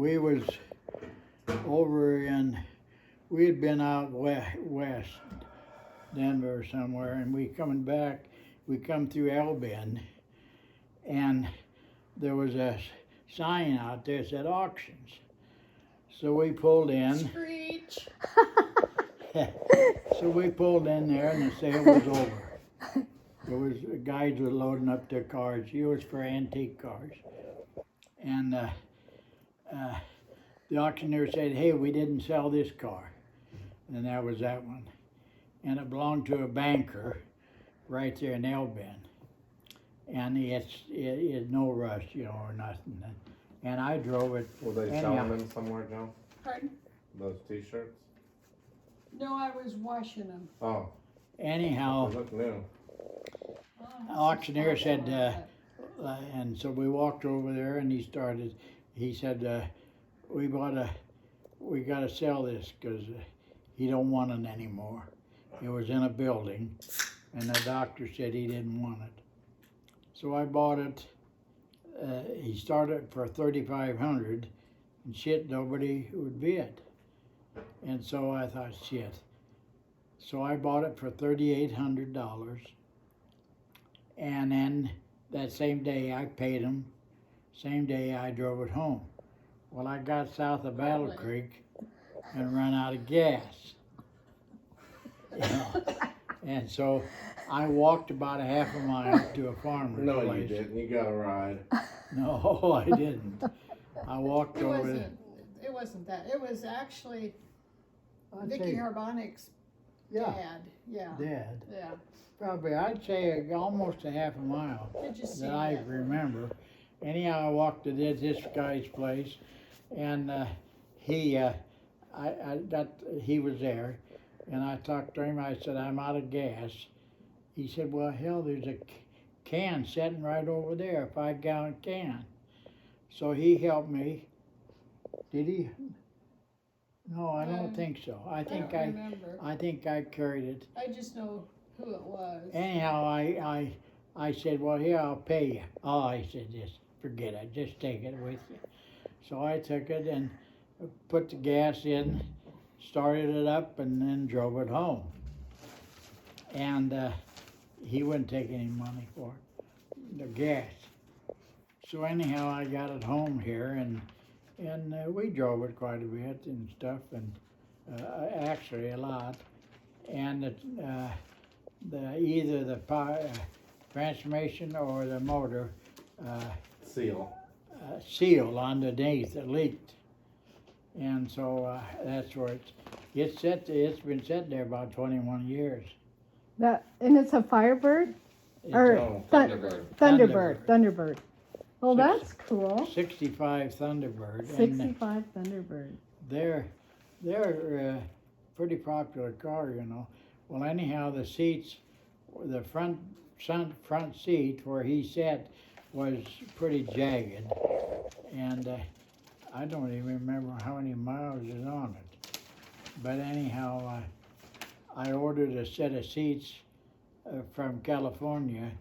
we was over in, we had been out west, Denver somewhere, and we coming back, we come through El Bend, and there was a sign out there that said auctions. So we pulled in. Screech. So we pulled in there and the sale was over. There was guys were loading up their cars. It was for antique cars. And the auctioneer said, "Hey, we didn't sell this car." And that was that one. And it belonged to a banker right there in El Bend. And it's no rust, you know, or nothing. And I drove it. Were they anyhow. selling them somewhere, Joe? Pardon? Those T-shirts? No, I was washing them. Oh, Anyhow, they look new. auctioneer said, and so we walked over there and he said, we gotta sell this because he don't want it anymore. It was in a building and the doctor said he didn't want it. So I bought it. He started for $3,500 and shit, nobody would bid. And so I thought, shit. So I bought it for $3,800. And then that same day I paid him. Same day I drove it home. Well, I got south of Battle Creek and ran out of gas. You know? And so I walked about a half a mile to a farmer's No, place. you didn't. You got a ride. No, I didn't. I walked It over there. wasn't. It wasn't that. It was actually I'd Vicky say, Harbonic's yeah, dad. Yeah. Dad. Yeah. Probably, I'd say almost a half a mile Did you see that I that? remember. Anyhow, I walked to this guy's place, and he was there, and I talked to him. I said, "I'm out of gas." He said, "Well, hell, there's a can sitting right over there, a 5-gallon can." So he helped me. Did he? No, I don't think so. I think don't remember. I think I carried it. I just know who it was. Anyhow, I said, "Well, here, I'll pay you." Oh, he said, "Just forget it. Just take it with you." So I took it and put the gas in, started it up, and then drove it home. And he wouldn't take any money for it, the gas. So anyhow, I got it home here, and we drove it quite a bit and stuff, and actually a lot. And either the transmission or the motor seal underneath it leaked, and so that's where it's been sitting there about 21 years. And it's a Firebird? It's Or No, Thunderbird. Thunderbird. Thunderbird. Well, Six- that's cool. 65 Thunderbird, and 65 Thunderbird. they're pretty popular car, you know. Well, anyhow, the seats, the front seat where he sat was pretty jagged, and I don't even remember how many miles is on it. But anyhow, I ordered a set of seats from California,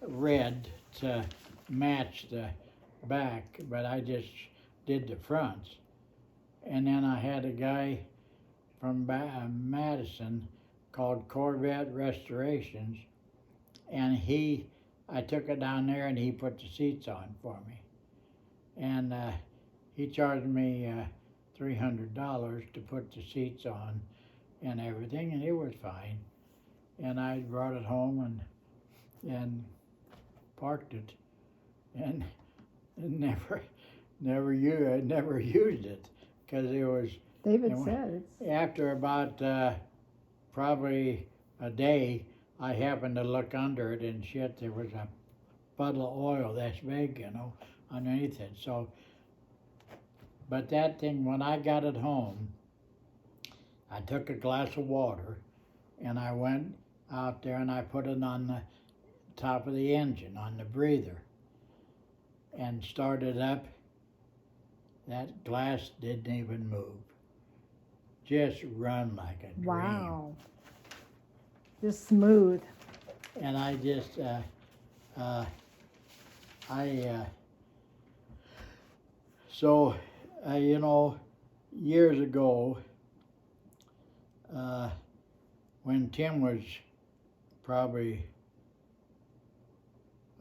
red, to match the back, but I just did the fronts. And then I had a guy from Madison called Corvette Restorations, and I took it down there and he put the seats on for me. And he charged me $300 to put the seats on and everything, and it was fine. And I brought it home and parked it, and never used it, because it was. David And said it's. After about probably a day, I happened to look under it and shit, there was a puddle of oil that's big, you know, underneath it. So, but that thing, when I got it home, I took a glass of water and I went out there and I put it on the top of the engine, on the breather, and started up. That glass didn't even move. Just run like a dream. Wow. Just smooth. And I just, so You know, years ago, when Tim was probably,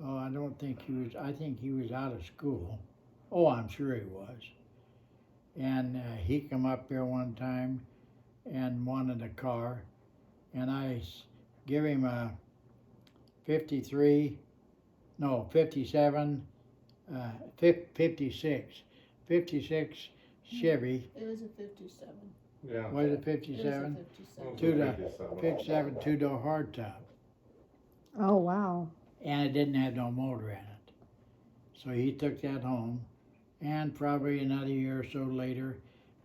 oh, I don't think he was, I think he was out of school. Oh, I'm sure he was. And he come up here one time and wanted a car, and I give him a 57, 56 Chevy. It was a 57. Yeah. Was it It was a 57? 57. Two-door. 57 two-door hardtop, Oh, wow. and it didn't have no motor in it. So he took that home, and probably another year or so later,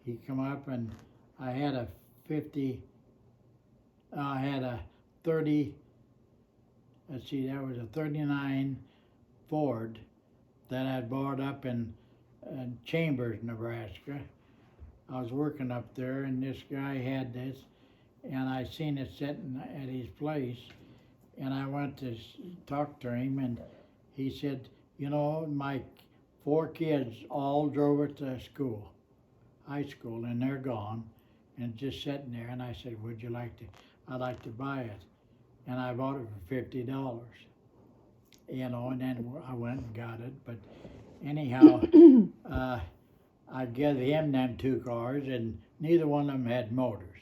he come up and I had a 30, let's see, that was a 39 Ford that I bought up in Chambers, Nebraska. I was working up there, and this guy had this, and I seen it sitting at his place, and I went to talk to him, and he said, you know, my 4 kids all drove it to school, high school, and they're gone, and just sitting there. And I said, would you like to, I'd like to buy it. And I bought it for $50, you know, and then I went and got it. But anyhow, I gave him them 2 cars, and neither one of them had motors.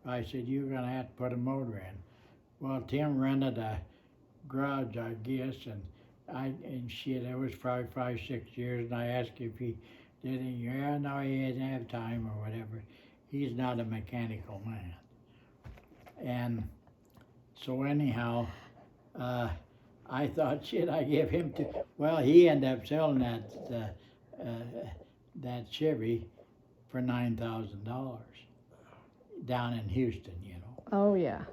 I said, you're gonna have to put a motor in. Well, Tim rented a garage, I guess, and shit, it was probably 5-6 years, and I asked if he did it. Yeah, no, he didn't have time or whatever. He's not a mechanical man. And so anyhow, I thought, shit, I give him well, he ended up selling that Chevy for $9,000 down in Houston, you know. Oh, yeah.